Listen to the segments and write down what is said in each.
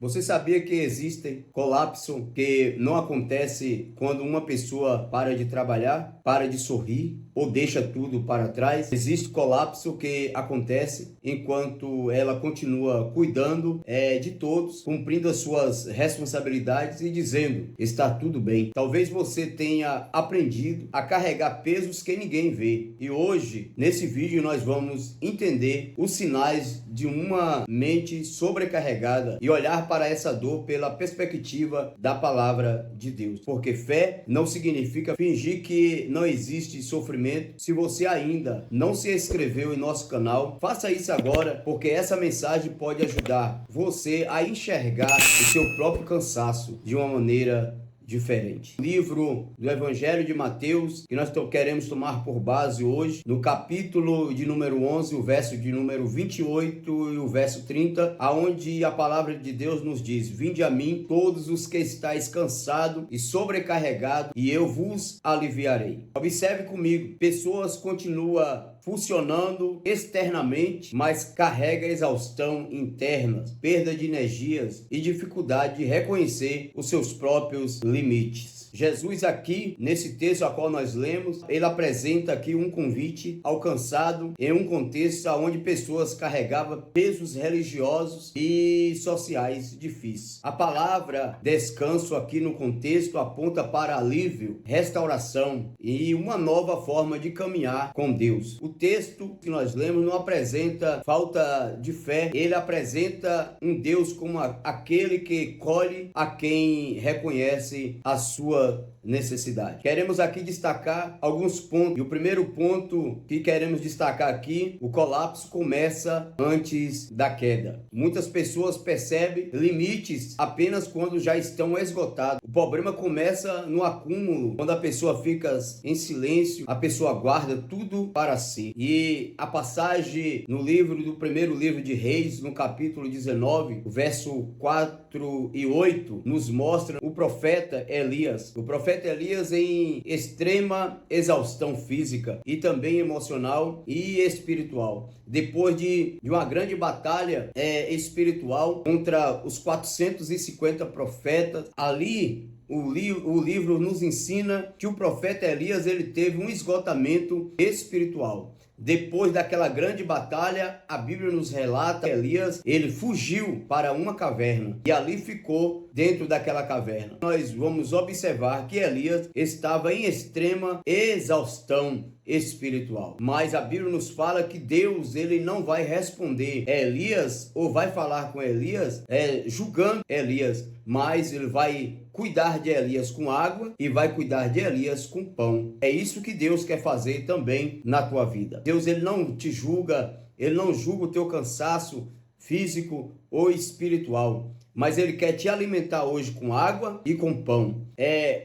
Você sabia que existe colapso que não acontece quando uma pessoa para de trabalhar, para de sorrir ou deixa tudo para trás? Existe colapso que acontece enquanto ela continua cuidando de todos, cumprindo as suas responsabilidades e dizendo, está tudo bem. Talvez você tenha aprendido a carregar pesos que ninguém vê. E hoje, nesse vídeo, nós vamos entender os sinais de uma mente sobrecarregada e olhar para essa dor pela perspectiva da palavra de Deus. Porque fé não significa fingir que não existe sofrimento. Se você ainda não se inscreveu em nosso canal, faça isso agora, porque essa mensagem pode ajudar você a enxergar o seu próprio cansaço de uma maneira diferente. O livro do Evangelho de Mateus, que nós queremos tomar por base hoje, no capítulo de número 11, o verso de número 28 e o verso 30, aonde a palavra de Deus nos diz: vinde a mim todos os que estáis cansados e sobrecarregados, e eu vos aliviarei. Observe comigo, pessoas continuam funcionando externamente, mas carrega exaustão interna, perda de energias e dificuldade de reconhecer os seus próprios limites. Jesus aqui, nesse texto a qual nós lemos, ele apresenta aqui um convite alcançado em um contexto onde pessoas carregavam pesos religiosos e sociais difíceis. A palavra descanso aqui no contexto aponta para alívio, restauração e uma nova forma de caminhar com Deus. O texto que nós lemos não apresenta falta de fé, ele apresenta um Deus como aquele que colhe a quem reconhece a sua necessidade. Queremos aqui destacar alguns pontos. E o primeiro ponto que queremos destacar aqui, o colapso começa antes da queda. Muitas pessoas percebem limites apenas quando já estão esgotados. O problema começa no acúmulo, quando a pessoa fica em silêncio, a pessoa guarda tudo para si. E a passagem no livro do primeiro livro de Reis, no capítulo 19, o verso 4 e 8, nos mostra o profeta Elias. O profeta Elias em extrema exaustão física e também emocional e espiritual. Depois de uma grande batalha espiritual contra os 450 profetas, ali o livro nos ensina que o profeta Elias ele teve um esgotamento espiritual. Depois daquela grande batalha, a Bíblia nos relata que Elias, ele fugiu para uma caverna e ali ficou dentro daquela caverna. Nós vamos observar que Elias estava em extrema exaustão espiritual. Mas a Bíblia nos fala que Deus, ele não vai responder Elias ou vai falar com Elias julgando Elias, mas ele vai cuidar de Elias com água e vai cuidar de Elias com pão. É isso que Deus quer fazer também na tua vida. Deus, ele não te julga, ele não julga o teu cansaço físico ou espiritual, mas ele quer te alimentar hoje com água e com pão.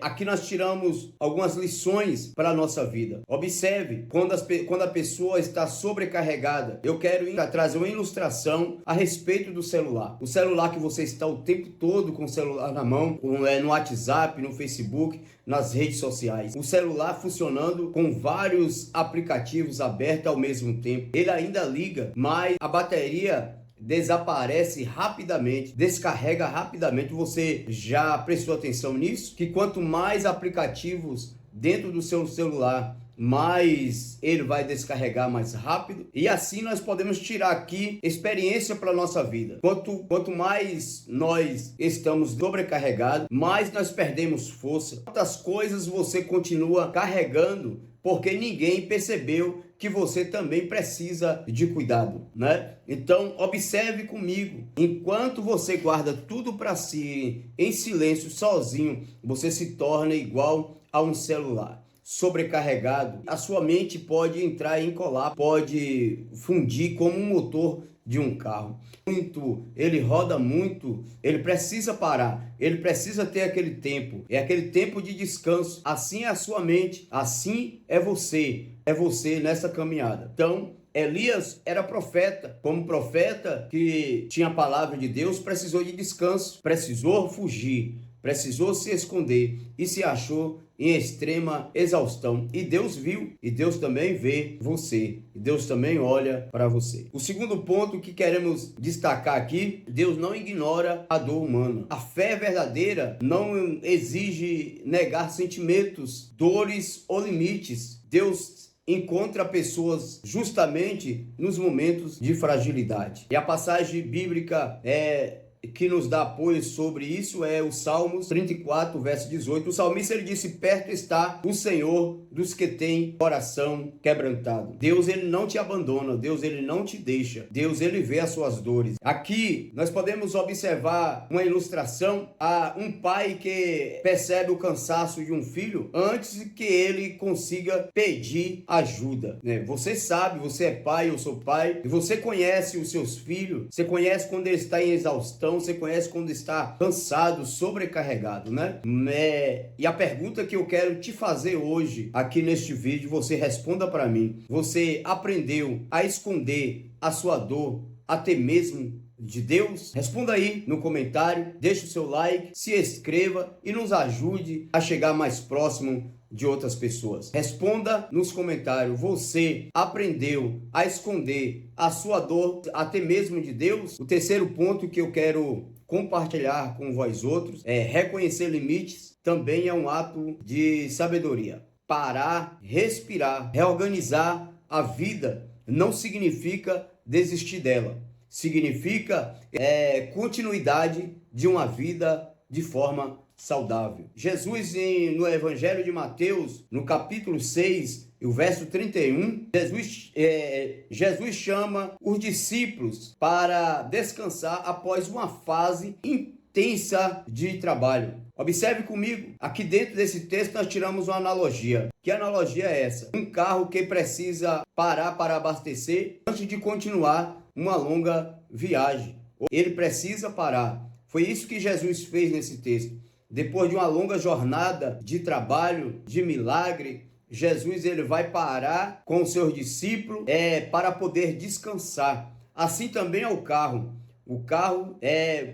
Aqui nós tiramos algumas lições para a nossa vida. Observe, quando a pessoa está sobrecarregada, eu quero trazer uma ilustração a respeito do celular. O celular que você está o tempo todo com o celular na mão, no WhatsApp, no Facebook, nas redes sociais. O celular funcionando com vários aplicativos abertos ao mesmo tempo. Ele ainda liga, mas a bateria desaparece rapidamente, descarrega rapidamente. Você já prestou atenção nisso? Que quanto mais aplicativos dentro do seu celular, mais ele vai descarregar mais rápido. E assim nós podemos tirar aqui experiência para a nossa vida. Quanto mais nós estamos sobrecarregados, mais nós perdemos força. Quantas coisas você continua carregando porque ninguém percebeu que você também precisa de cuidado, né? Então, observe comigo. Enquanto você guarda tudo para si, em silêncio, sozinho, você se torna igual a um celular sobrecarregado. A sua mente pode entrar em colapso, pode fundir como um motor de um carro. Ele roda muito, ele precisa parar, ele precisa ter aquele tempo, é aquele tempo de descanso. Assim é a sua mente, assim é você nessa caminhada. Então, Elias era profeta, como profeta que tinha a palavra de Deus, precisou de descanso, precisou fugir, precisou se esconder e se achou em extrema exaustão. E Deus viu, e Deus também vê você, e Deus também olha para você. O segundo ponto que queremos destacar aqui: Deus não ignora a dor humana. A fé verdadeira não exige negar sentimentos, dores ou limites. Deus encontra pessoas justamente nos momentos de fragilidade. E a passagem bíblica que nos dá apoio sobre isso é o Salmos 34, verso 18. O salmista ele disse: perto está o Senhor dos que têm coração quebrantado. Deus ele não te abandona, Deus ele não te deixa, Deus ele vê as suas dores. Aqui nós podemos observar uma ilustração a um pai que percebe o cansaço de um filho antes que ele consiga pedir ajuda, né? Você sabe, você é pai, eu sou pai, e você conhece os seus filhos, você conhece quando ele está em exaustão, você conhece quando está cansado, sobrecarregado, né? E a pergunta que eu quero te fazer hoje, aqui neste vídeo, você responda para mim: você aprendeu a esconder a sua dor até mesmo de Deus? Responda aí no comentário, deixe o seu like, se inscreva e nos ajude a chegar mais próximo de outras pessoas. Responda nos comentários: você aprendeu a esconder a sua dor até mesmo de Deus? O terceiro ponto que eu quero compartilhar com vós outros é: reconhecer limites também é um ato de sabedoria. Parar, respirar, reorganizar a vida não significa desistir dela. Significa continuidade de uma vida de forma saudável. Jesus, no Evangelho de Mateus, no capítulo 6, o verso 31, Jesus chama os discípulos para descansar após uma fase intensa de trabalho. Observe comigo, aqui dentro desse texto nós tiramos uma analogia. Que analogia é essa? Um carro que precisa parar para abastecer antes de continuar uma longa viagem. Ele precisa parar. Foi isso que Jesus fez nesse texto. Depois de uma longa jornada de trabalho, de milagre, Jesus ele vai parar com os seus discípulos para poder descansar. Assim também é o carro. O carro,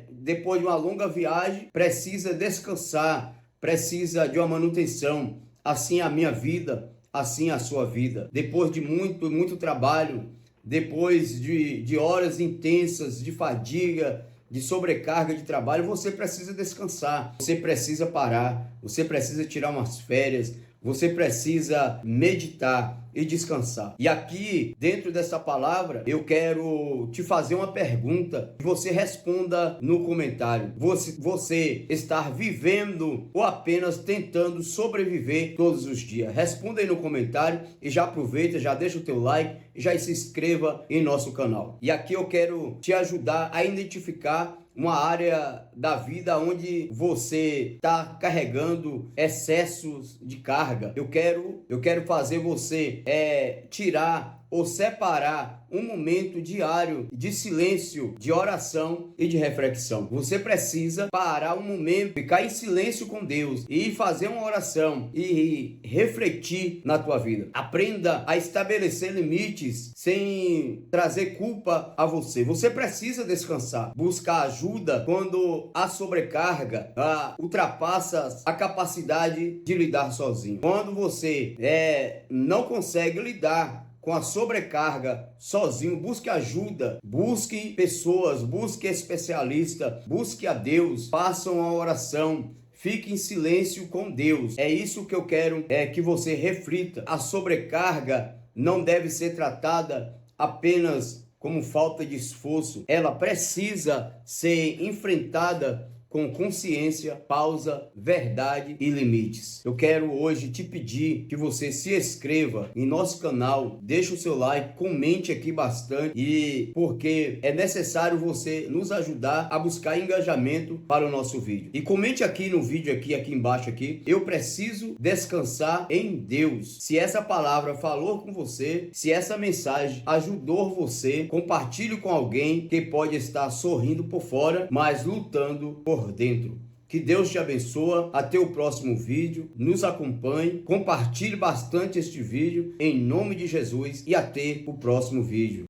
depois de uma longa viagem, precisa descansar, precisa de uma manutenção. Assim é a minha vida, assim é a sua vida. Depois de muito trabalho, depois de horas intensas de fadiga, de sobrecarga de trabalho, você precisa descansar, você precisa parar, você precisa tirar umas férias, você precisa meditar e descansar. E aqui, dentro dessa palavra, eu quero te fazer uma pergunta e você responda no comentário. Você está vivendo ou apenas tentando sobreviver todos os dias? Responda aí no comentário e já aproveita, já deixa o teu like e já se inscreva em nosso canal. E aqui eu quero te ajudar a identificar uma área da vida onde você está carregando excessos de carga. Eu quero fazer você tirar ou separar um momento diário de silêncio, de oração e de reflexão. Você precisa parar um momento, ficar em silêncio com Deus e fazer uma oração e refletir na tua vida. Aprenda a estabelecer limites sem trazer culpa a você. Você precisa descansar, buscar ajuda quando a sobrecarga ultrapassa a capacidade de lidar sozinho. Quando você não consegue lidar com a sobrecarga sozinho, busque ajuda, busque pessoas, busque especialista, busque a Deus, faça uma oração, fique em silêncio com Deus. É isso que eu quero que você reflita. A sobrecarga não deve ser tratada apenas como falta de esforço, ela precisa ser enfrentada com consciência, pausa, verdade e limites. Eu quero hoje te pedir que você se inscreva em nosso canal, deixe o seu like, comente aqui bastante, porque é necessário você nos ajudar a buscar engajamento para o nosso vídeo. E comente aqui no vídeo, aqui embaixo, aqui: eu preciso descansar em Deus. Se essa palavra falou com você, se essa mensagem ajudou você, compartilhe com alguém que pode estar sorrindo por fora, mas lutando por dentro. Que Deus te abençoe. Até o próximo vídeo. Nos acompanhe, compartilhe bastante este vídeo em nome de Jesus e até o próximo vídeo.